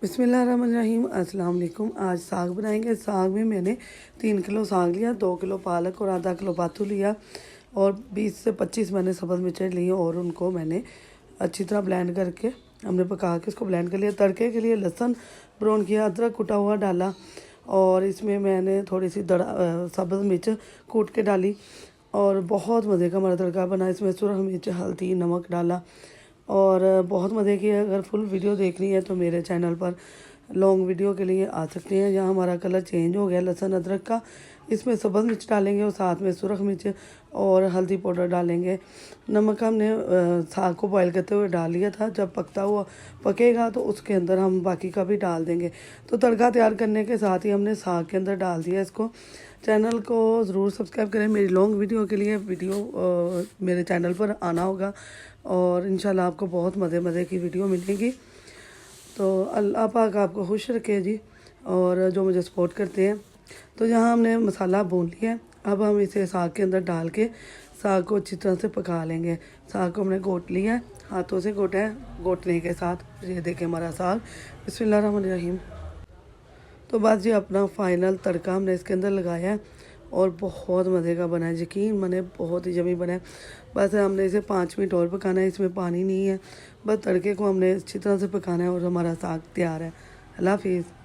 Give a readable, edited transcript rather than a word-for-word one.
बिस्मिल्लाहिर्रहमानिर्रहीम अस्सलाम वालेकुम। आज साग बनाएंगे। साग में मैंने 3 किलो साग लिया, 2 किलो पालक और आधा किलो पातू लिया और 20 से 25 मैंने सब्ज़ मिर्चें ली और उनको मैंने अच्छी तरह ब्लेंड करके हमने पका के इसको ब्लेंड कर लिया। तड़के के लिए लहसुन ब्राउन किया, अदरक कुटा हुआ डाला और इसमें मैंने थोड़ी सी सब्ज़ मिर्च कूट के डाली और बहुत मज़े का हमारा तड़का बना। इसमें सुरख मिर्च, हल्दी, नमक डाला और बहुत मज़े की। अगर फुल वीडियो देखनी है तो मेरे चैनल पर लॉन्ग वीडियो के लिए आ सकते हैं। यहाँ हमारा कलर चेंज हो गया लहसुन अदरक का। इसमें सब्ज़ मिर्च डालेंगे और साथ में सुरख मिर्च और हल्दी पाउडर डालेंगे। नमक हमने साग को बॉईल करते हुए डाल लिया था। जब पकता हुआ पकेगा तो उसके अंदर हम बाकी का भी डाल देंगे। तो तड़का तैयार करने के साथ ही हमने साग के अंदर डाल दिया इसको। चैनल को ज़रूर सब्सक्राइब करें। मेरी लॉन्ग वीडियो के लिए मेरे चैनल पर आना होगा और इंशाल्लाह आपको बहुत मज़े की वीडियो मिलेगी। तो अल्लाह पाक आपको खुश रखे जी, और जो मुझे सपोर्ट करते हैं। तो यहाँ हमने मसाला भून लिया है। अब हम इसे साग के अंदर डाल के साग को अच्छी तरह से पका लेंगे। साग को हमने घोट लिया है, हाथों से घोटा है। घोटने के साथ ये देखें हमारा साग। बिस्मिल्लाहिर्रहमानिर्रहीम। तो बस जी अपना फाइनल तड़का हमने इसके अंदर लगाया है और बहुत मज़े का बना है। यकीन माने बहुत ही जमी बना है। बस हमने इसे 5 मिनट और पकाना है। इसमें पानी नहीं है, बस तड़के को हमने अच्छी तरह से पकाना है और हमारा साग तैयार है। अल्लाह हाफिज़।